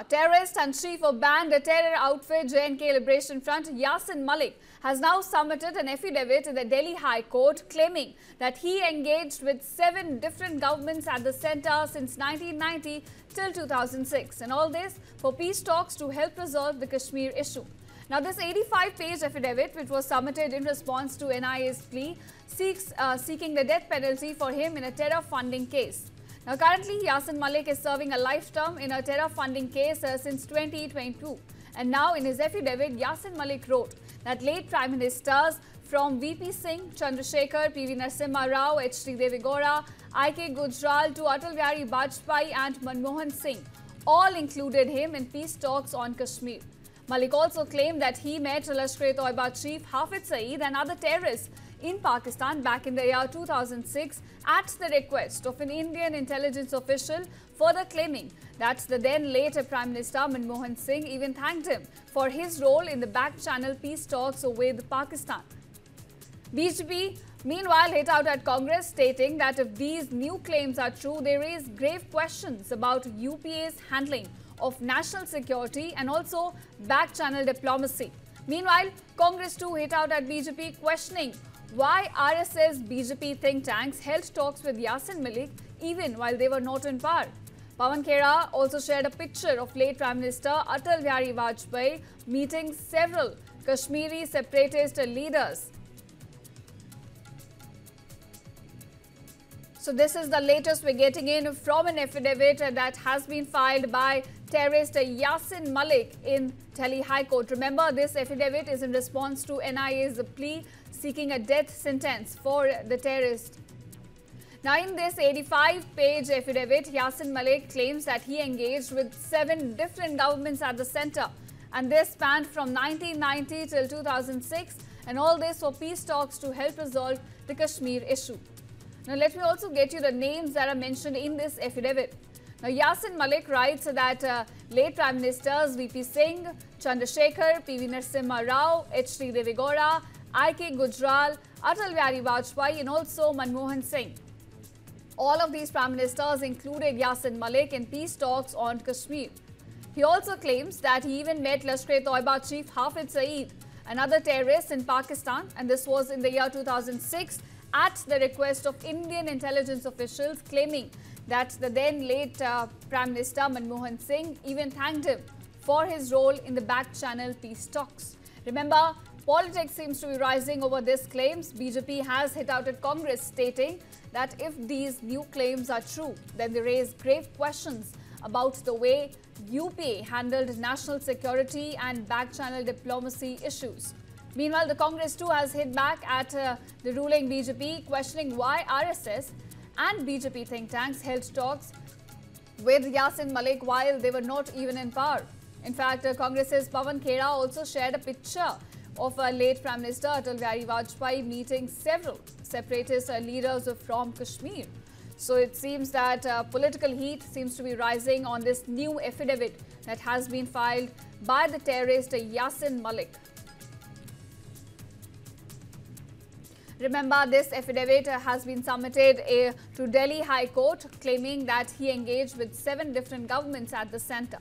Terrorist and chief of banned terror outfit J&K Liberation Front Yasin Malik has now submitted an affidavit in the Delhi High Court claiming that he engaged with 7 different governments at the centre since 1990 till 2006, and all this for peace talks to help resolve the Kashmir issue. Now, this 85-page affidavit, which was submitted in response to NIA's plea, seeking the death penalty for him in a terror funding case. Now, currently, Yasin Malik is serving a life term in a terror funding case since 2022. And now, in his affidavit, Yasin Malik wrote that late Prime Ministers from VP Singh, Chandrasekhar, PV Narasimha Rao, H.D. Deve Gowda, I.K. Gujral to Atal Bihari Vajpayee and Manmohan Singh all included him in peace talks on Kashmir. Malik also claimed that he met Lashkar-e-Toiba chief Hafid Saeed and other terrorists in Pakistan back in the year 2006 at the request of an Indian intelligence official, further claiming that the then late Prime Minister Manmohan Singh even thanked him for his role in the back-channel peace talks with Pakistan. BJP meanwhile hit out at Congress, stating that if these new claims are true, they raise grave questions about UPA's handling of national security and also back-channel diplomacy. Meanwhile, Congress too hit out at BJP, questioning why RSS BJP think tanks held talks with Yasin Malik even while they were not in power. Pawan Khera also shared a picture of late Prime Minister Atal Bihari Vajpayee meeting several Kashmiri separatist leaders. So this is the latest we're getting in from an affidavit that has been filed by terrorist Yasin Malik in Delhi High Court. Remember, this affidavit is in response to NIA's plea seeking a death sentence for the terrorist. Now, in this 85-page affidavit, Yasin Malik claims that he engaged with 7 different governments at the centre, and this spanned from 1990 till 2006, and all this for peace talks to help resolve the Kashmir issue. Now, let me also get you the names that are mentioned in this affidavit. Now, Yasin Malik writes that late Prime Ministers VP Singh, Chandrasekhar, PV Narasimha Rao, H.D. Deve Gowda, I.K. Gujral, Atal Bihari Vajpayee and also Manmohan Singh. All of these Prime Ministers included Yasin Malik in peace talks on Kashmir. He also claims that he even met Lashkar-e-Toiba chief Hafid Saeed, another terrorist in Pakistan, and this was in the year 2006 at the request of Indian intelligence officials, claiming that the then late Prime Minister Manmohan Singh even thanked him for his role in the back-channel peace talks. Remember, politics seems to be rising over these claims. BJP has hit out at Congress, stating that if these new claims are true, then they raise grave questions about the way UPA handled national security and back-channel diplomacy issues. Meanwhile, the Congress too has hit back at the ruling BJP, questioning why RSS and BJP think tanks held talks with Yasin Malik while they were not even in power. In fact, Congress's Pawan Khera also shared a picture of late Prime Minister Atal Bihari Vajpayee meeting several separatist leaders from Kashmir. So it seems that political heat seems to be rising on this new affidavit that has been filed by the terrorist Yasin Malik. Remember, this affidavit has been submitted to Delhi High Court, claiming that he engaged with 7 different governments at the centre.